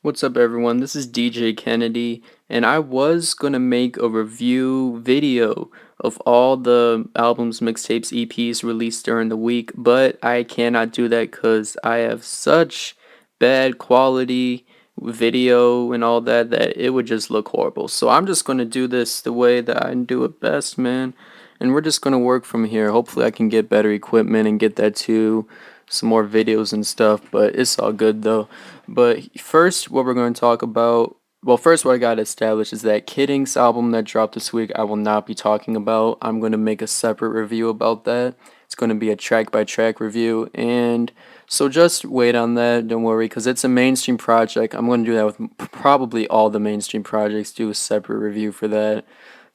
What's up, everyone? This is DJ Kennedy, and I was gonna make a review video of all the albums, mixtapes, EPs released during the week, but I cannot do that because I have such bad quality video and all that that it would just look horrible. So I'm just gonna do this the way that I do it best, man, and we're just gonna work from here. Hopefully, I can get better equipment and get that to some more videos and stuff, but it's all good though. But first, what we're going to talk about, well, first, what I got to establish is that Kidding's album that dropped this week, I will not be talking about. I'm going to make a separate review about that. It's going to be a track by track review. And so just wait on that. Don't worry, because it's a mainstream project. I'm going to do that with probably all the mainstream projects, do a separate review for that.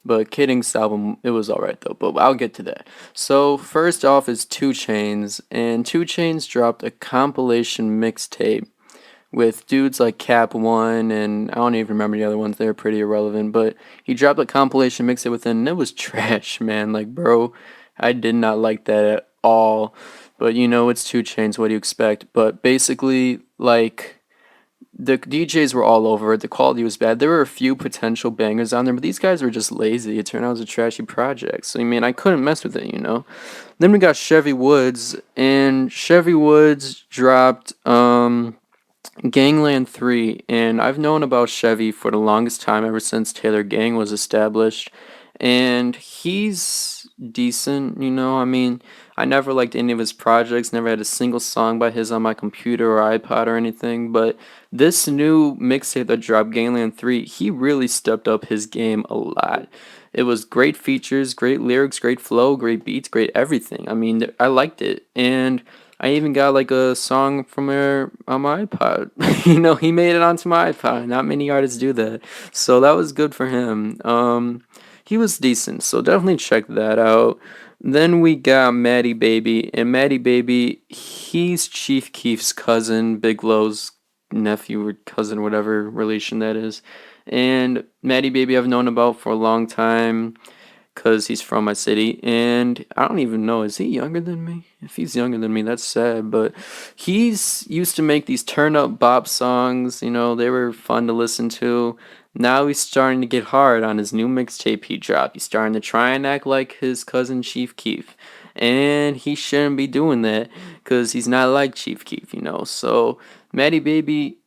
But Kidding's album, it was alright though, but I'll get to that. So, first off is 2 Chainz, and 2 Chainz dropped a compilation mixtape with dudes like Cap One, and I don't even remember the other ones. They were pretty irrelevant, but he dropped a compilation mixtape with it, and it was trash, man. Like, bro, I did not like that at all. But you know, it's 2 Chainz. What do you expect? But basically, like, the DJs were all over it. The quality was bad. There were a few potential bangers on there, but these guys were just lazy. It turned out it was a trashy project. So, I mean, I couldn't mess with it, you know? Then we got Chevy Woods, and Chevy Woods dropped Gangland 3, and I've known about Chevy for the longest time, ever since Taylor Gang was established, and he's decent, you know. I mean, I never liked any of his projects, never had a single song by his on my computer or iPod or anything, but this new mixtape that dropped, Gangland 3, he really stepped up his game a lot. It was great features, great lyrics, great flow, great beats, great everything. I mean, I liked it, and I even got like a song from her on my iPod. You know, he made it onto my iPod. Not many artists do that, so that was good for him. He was decent, so definitely check that out. Then we got Maddie Baby, and Maddie Baby, he's Chief Keef's cousin, Big Low's nephew or cousin, whatever relation that is. And Maddie Baby, I've known about for a long time because he's from my city, and I don't even know, is he younger than me? If he's younger than me, that's sad, but he's used to make these turn up bop songs, you know, they were fun to listen to. Now he's starting to get hard on his new mixtape he dropped. He's starting to try and act like his cousin Chief Keef, and he shouldn't be doing that because he's not like Chief Keef, you know. So Maddie Baby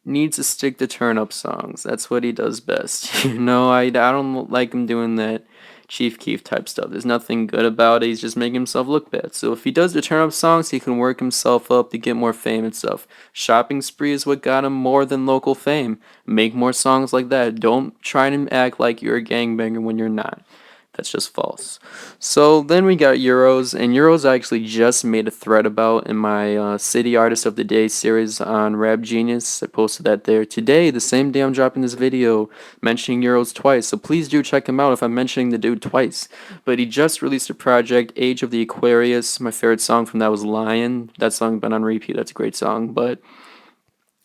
needs to stick to turn up songs. That's what he does best. You know, I don't like him doing that Chief Keef type stuff. There's nothing good about it. He's just making himself look bad. So if he does the turn up songs, he can work himself up to get more fame and stuff. Shopping Spree is what got him more than local fame. Make more songs like that. Don't try to act like you're a gangbanger when you're not. That's just false. So then we got Euros, and Euros I actually just made a thread about in my City Artist of the Day series on Rap Genius. I posted that there today, the same day I'm dropping this video, mentioning Euros twice. So please do check him out if I'm mentioning the dude twice. But he just released a project, Age of the Aquarius. My favorite song from that was Lion. That song been on repeat. That's a great song. But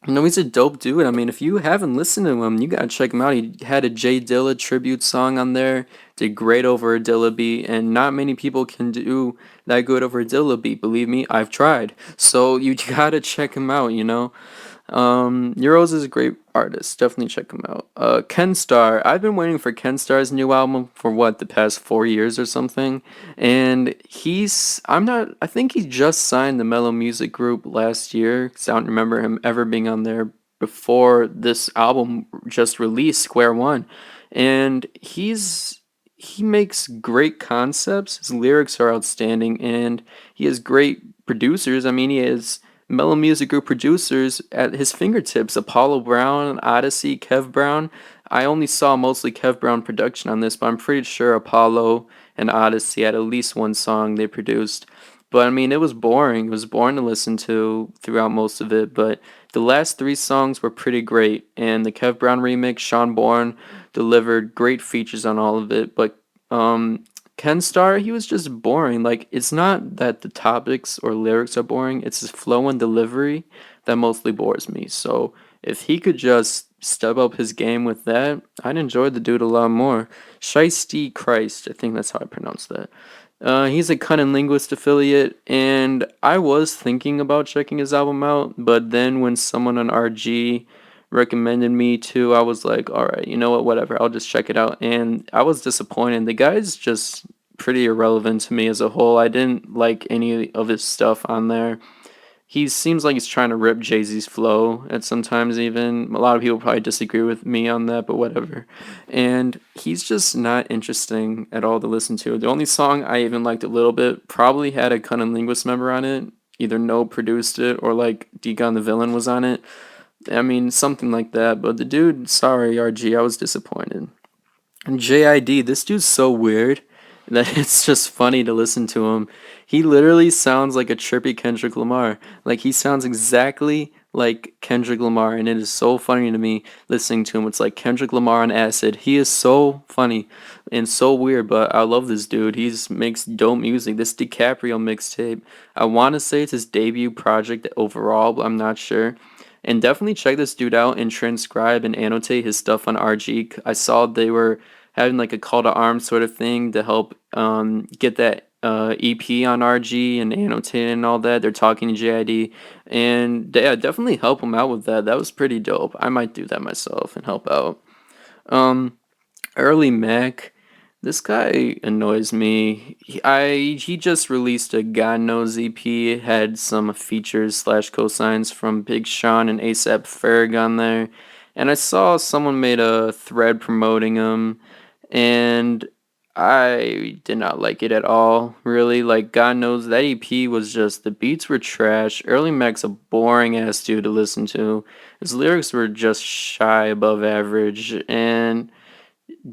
you know, he's a dope dude. I mean, if you haven't listened to him, you gotta check him out. He had a Jay Dilla tribute song on there, did great over a Dilla beat, and not many people can do that good over a Dilla beat. Believe me, I've tried. So you gotta check him out, you know? Euros is a great artist. Definitely check him out. Ken Starr. I've been waiting for Ken Starr's new album for what, the past 4 years or something. And I think he just signed the Mellow Music Group last year, 'cause I don't remember him ever being on there before this album just released, Square One. And he makes great concepts. His lyrics are outstanding, and he has great producers. I mean, he has Mellow Music Group producers at his fingertips. Apollo Brown, Odyssey, Kev Brown. I only saw mostly Kev Brown production on this, but I'm pretty sure Apollo and Odyssey had at least one song they produced. But I mean, it was boring. It was boring to listen to throughout most of it. But the last 3 songs were pretty great. And the Kev Brown remix, Sean Bourne, delivered great features on all of it. But Ken Starr, he was just boring. Like, it's not that the topics or lyrics are boring, it's his flow and delivery that mostly bores me. So if he could just step up his game with that, I'd enjoy the dude a lot more. Shiesty Christ, I think that's how I pronounce that. He's a Cunning Linguist affiliate, and I was thinking about checking his album out, but then when someone on RG recommended me to, I was like, all right, you know what, whatever, I'll just check it out. And I was disappointed. The guy's just pretty irrelevant to me as a whole. I didn't like any of his stuff on there. He seems like he's trying to rip Jay-Z's flow at sometimes even. A lot of people probably disagree with me on that, but whatever. And he's just not interesting at all to listen to. The only song I even liked a little bit probably had a Cunnilingus member on it. Either No produced it or like Deacon the Villain was on it. I mean, something like that. But the dude, sorry, RG, I was disappointed. And JID, this dude's so weird that it's just funny to listen to him. He literally sounds like a trippy Kendrick Lamar. Like he sounds exactly like Kendrick Lamar, and it is so funny to me listening to him. It's like Kendrick Lamar on acid. He is so funny and so weird, but I love this dude. He's makes dope music. This DiCaprio mixtape, I want to say it's his debut project overall, but I'm not sure. And definitely check this dude out and transcribe and annotate his stuff on RG. I saw they were having like a call to arms sort of thing to help get that EP on RG and annotate and all that. They're talking to JID, and yeah, definitely help him out with that. That was pretty dope. I might do that myself and help out. Um, Early Mac, this guy annoys me. He just released a God Knows EP. It had some features slash cosigns from Big Sean and ASAP Ferg on there, and I saw someone made a thread promoting him, and I did not like it at all. Really, like God knows that EP was just the beats were trash. Early Mac's a boring ass dude to listen to. His lyrics were just shy above average, and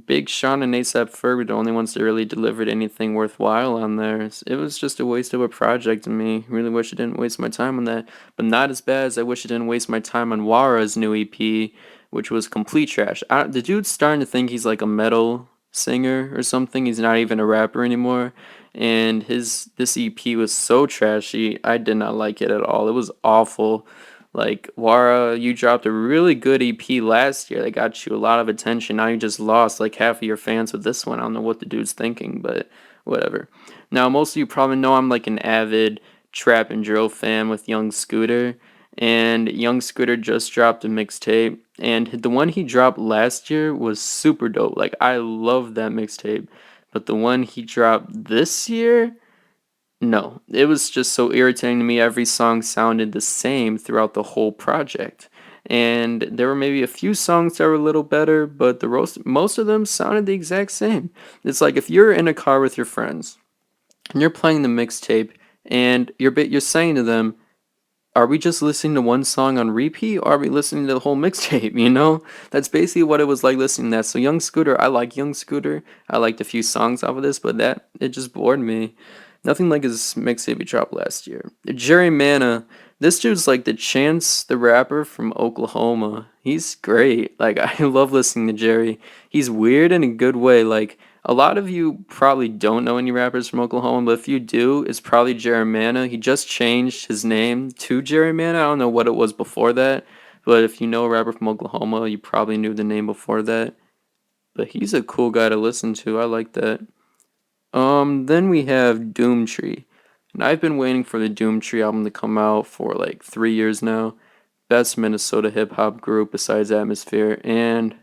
Big Sean and ASAP Ferg were the only ones that really delivered anything worthwhile on there. It was just a waste of a project to me. Really wish I didn't waste my time on that. But not as bad as I wish I didn't waste my time on Wara's new EP, which was complete trash. The dude's starting to think he's like a metal singer or something. He's not even a rapper anymore. And his this EP was so trashy. I did not like it at all. It was awful. Like, Wara, you dropped a really good EP last year that got you a lot of attention. Now you just lost like half of your fans with this one. I don't know what the dude's thinking, but whatever. Now, most of you probably know I'm like an avid trap and drill fan with Young Scooter. And Young Scooter just dropped a mixtape. And the one he dropped last year was super dope. Like, I love that mixtape. But the one he dropped this year, no, it was just so irritating to me. Every song sounded the same throughout the whole project. And there were maybe a few songs that were a little better, but most of them sounded the exact same. It's like if you're in a car with your friends and you're playing the mixtape and you're saying to them, are we just listening to one song on repeat or are we listening to the whole mixtape, you know? That's basically what it was like listening to that. So Young Scooter, I like Young Scooter. I liked a few songs off of this, but that it just bored me. Nothing like his mixtape he dropped last year. Jerry Mana, this dude's like the Chance the Rapper from Oklahoma. He's great. Like I love listening to Jerry. He's weird in a good way. Like a lot of you probably don't know any rappers from Oklahoma, but if you do, it's probably Jerry Mana. He just changed his name to Jerry Mana. I don't know what it was before that, but if you know a rapper from Oklahoma, you probably knew the name before that. But he's a cool guy to listen to. I like that. Then we have Doomtree. And I've been waiting for the Doomtree album to come out for like 3 years now. Best Minnesota hip hop group besides Atmosphere. And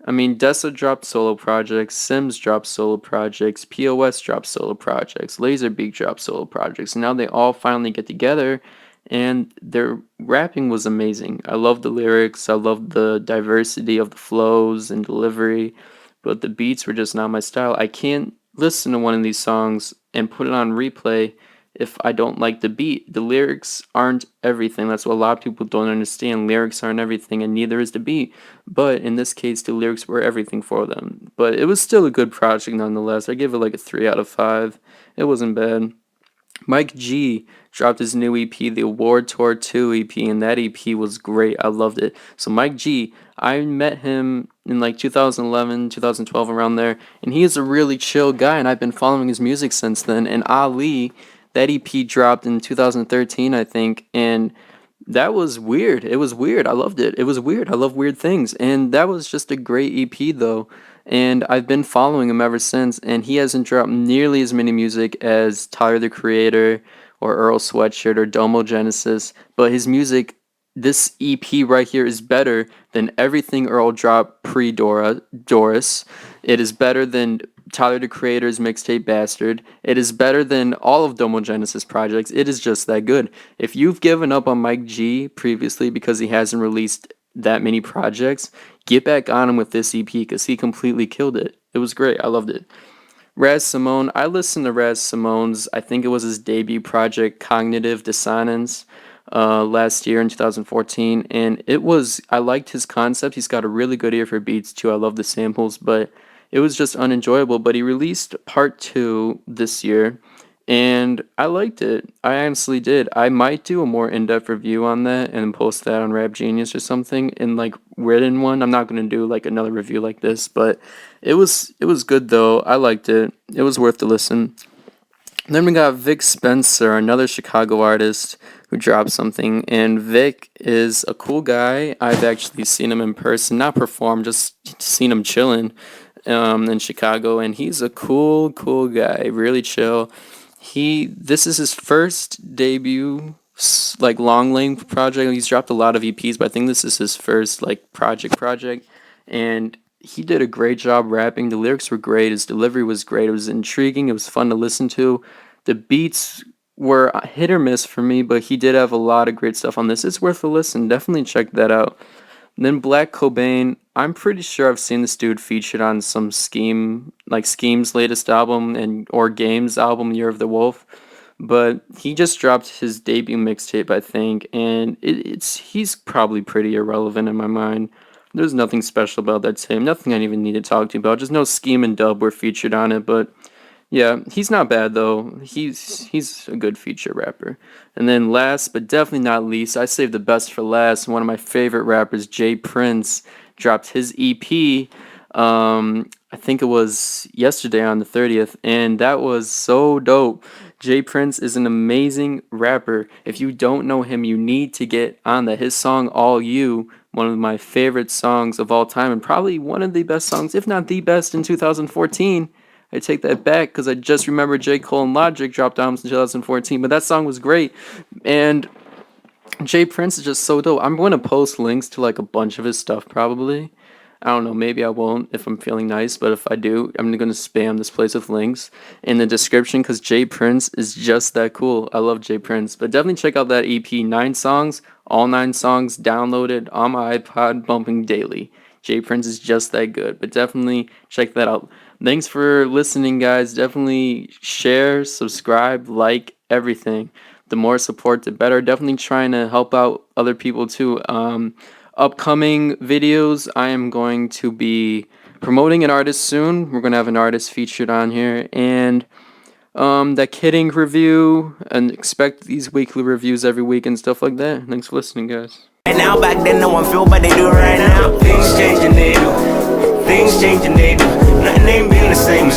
I mean, Dessa dropped solo projects, Sims dropped solo projects, POS dropped solo projects, Laserbeak dropped solo projects. And now they all finally get together, and their rapping was amazing. I love the lyrics, I love the diversity of the flows and delivery, but the beats were just not my style. I can't listen to one of these songs and put it on replay if I don't like the beat. The lyrics aren't everything. That's what a lot of people don't understand. Lyrics aren't everything, and neither is the beat. But in this case, the lyrics were everything for them. But it was still a good project nonetheless. I give it like a 3 out of 5. It wasn't bad. Mike G dropped his new EP, the Award Tour 2 EP, and that EP was great. I loved it. So Mike G, I met him in like 2011, 2012, around there, and he is a really chill guy, and I've been following his music since then. And Ali, that EP dropped in 2013, I think, and that was weird. It was weird. I loved it. It was weird. I love weird things. And that was just a great EP though. And I've been following him ever since. And he hasn't dropped nearly as many music as Tyler the Creator or Earl Sweatshirt or Domo Genesis. But his music this EP right here is better than everything Earl dropped pre Doris. It is better than Tyler the Creator's mixtape Bastard. It is better than all of Domo Genesis projects. It is just that good. If you've given up on Mike G previously because he hasn't released that many projects, get back on him with this EP because he completely killed it. It was great. I loved it. Raz Simone, I listened to Raz Simone's, I think it was his debut project, Cognitive Dissonance, last year in 2014. And I liked his concept. He's got a really good ear for beats too. I love the samples, but it was just unenjoyable. But he released part two this year, and I liked it. I honestly did. I might do a more in-depth review on that and post that on Rap Genius or something in like written one. I'm not gonna do like another review like this, but it was good though. I liked it. It was worth the listen. Then we got Vic Spencer, another Chicago artist who dropped something. And Vic is a cool guy. I've actually seen him in person, not perform, just seen him chilling in Chicago. And he's a cool guy, really chill. This is his first debut, like long length project. He's dropped a lot of EPs, but I think this is his first like project. And he did a great job rapping. The lyrics were great. His delivery was great. It was intriguing. It was fun to listen to. The beats were hit or miss for me, but he did have a lot of great stuff on this. It's worth a listen. Definitely check that out. And then Black Cobain. I'm pretty sure I've seen this dude featured on some Scheme's latest album and or Game's album, Year of the Wolf. But he just dropped his debut mixtape, I think, and he's probably pretty irrelevant in my mind. There's nothing special about that tape. Nothing I even need to talk to you about. Just no Scheme and Dub were featured on it, but yeah, he's not bad though. He's a good feature rapper. And then last but definitely not least, I saved the best for last. One of my favorite rappers, Jay Prince, dropped his EP. I think it was yesterday on the 30th, and that was so dope. Jay Prince is an amazing rapper. If you don't know him, you need to get on that. His song All You, one of my favorite songs of all time, and probably one of the best songs, if not the best, in 2014. I take that back because I just remember J. Cole and Logic dropped albums in 2014, but that song was great. And Jay Prince is just so dope. I'm going to post links to like a bunch of his stuff probably. I don't know, maybe I won't if I'm feeling nice, but if I do, I'm going to spam this place with links in the description because Jay Prince is just that cool. I love Jay Prince, but definitely check out that EP. 9 songs, all 9 songs downloaded on my iPod, bumping daily. Jay Prince is just that good, but definitely check that out. Thanks for listening, guys. Definitely share, subscribe, like everything. The more support, the better. Definitely trying to help out other people too. Upcoming videos, I am going to be promoting an artist soon. We're going to have an artist featured on here. And that Kidding review, and expect these weekly reviews every week and stuff like that. Thanks for listening, guys. And now back then no one feel, but they do right now. Things changing, they do. Things changing, they do. Nothing ain't been the same.